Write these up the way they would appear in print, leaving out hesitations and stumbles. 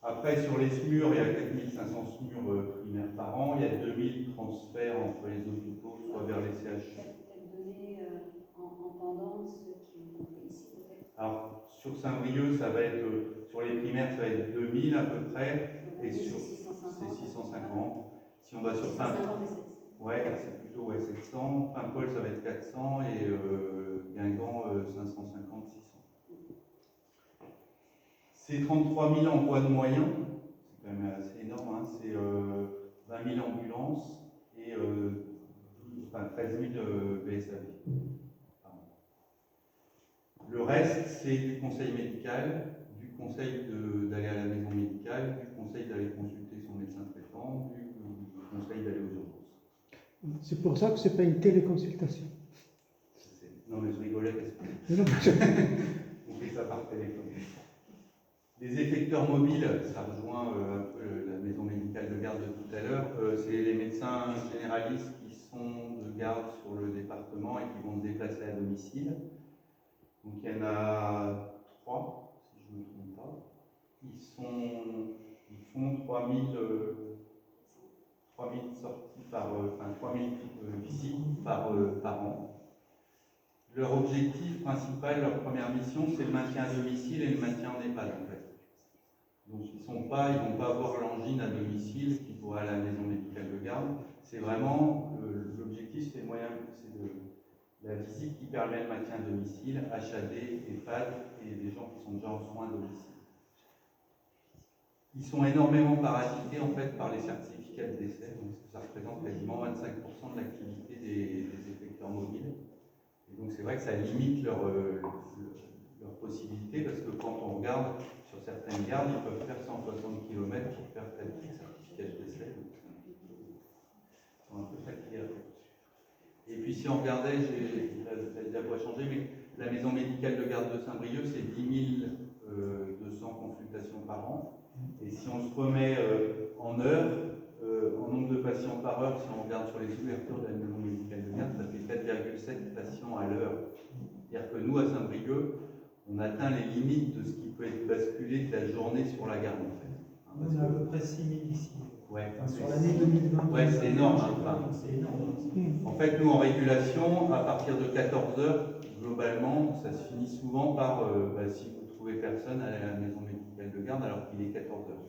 Après, sur les SMUR, il y a 4500 SMUR primaires par an, il y a 2000 transferts entre les hôpitaux, soit vers les CHU. Peut-être donner en tendance qui ont fait ici, peut-être. Alors, sur Saint-Brieuc, ça va être, sur les primaires, ça va être 2000 à peu près, et sur c'est 650. Si on va sur Saint-Paul, ouais, c'est plutôt 700. Saint-Paul, ça va être 400, et Guingamp, 550, 600. C'est 33 000 emplois de moyens, c'est quand même assez énorme, hein. C'est 20 000 ambulances et 13 000 BSAV. Le reste, c'est du conseil médical, du conseil d'aller à la maison médicale, du conseil d'aller consulter son médecin traitant, du conseil d'aller aux urgences. C'est pour ça que ce n'est pas une téléconsultation. Non, mais je rigolais parce que on fait ça par téléphone. Les effecteurs mobiles, ça rejoint un peu la maison médicale de garde de tout à l'heure. C'est les médecins généralistes qui sont de garde sur le département et qui vont se déplacer à domicile. Donc il y en a 3, si je ne me trompe pas. Ils font 3000 sorties par, 3000 visites par an. Leur objectif principal, leur première mission, c'est le maintien à domicile et le maintien en EHPAD en fait. Donc ils ne vont pas avoir l'angine à domicile qui pourrait aller à la maison médicale de garde. C'est vraiment l'objectif, c'est la visite qui permet le maintien à domicile, HAD, EHPAD et des gens qui sont déjà en soins à domicile. Ils sont énormément parasités en fait par les certificats de décès, donc ça représente quasiment 25% de l'activité des effecteurs mobiles. Et donc c'est vrai que ça limite leur possibilité parce que quand on regarde sur certaines gardes, ils peuvent faire 160 km pour faire tel certificat de décès. Ils sont un peu fatigués après. Et puis si on regardait, la voie a changé, mais la maison médicale de garde de Saint-Brieuc, c'est 10 200 consultations par an. Et si on se remet en heure, en nombre de patients par heure, si on regarde sur les ouvertures de la maison médicale de garde, ça fait 4,7 patients à l'heure. C'est-à-dire que nous, à Saint-Brieuc, on atteint les limites de ce qui peut être basculé de la journée sur la garde, en fait. On a à peu près 6 000 ici. Ouais, sur l'année 2020. Ouais, c'est énorme. C'est énorme. En fait, nous, en régulation, à partir de 14 heures, globalement, ça se finit souvent par si vous trouvez personne à la maison médicale de garde alors qu'il est 14 heures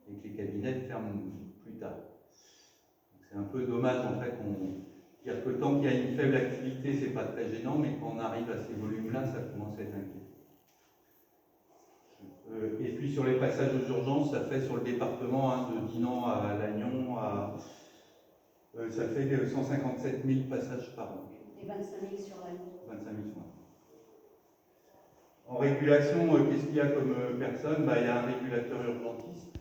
et que les cabinets ferment plus tard. C'est un peu dommage, en fait, dire que tant qu'il y a une faible activité, c'est pas très gênant, mais quand on arrive à ces volumes-là, ça commence à être inquiétant. Et puis sur les passages aux urgences, ça fait sur le département de Dinan à Lannion, ça fait 157 000 passages par an. Et 25 000 sur l'année. 25 000 soins. En régulation, qu'est-ce qu'il y a comme personne ? Il y a un régulateur urgentiste.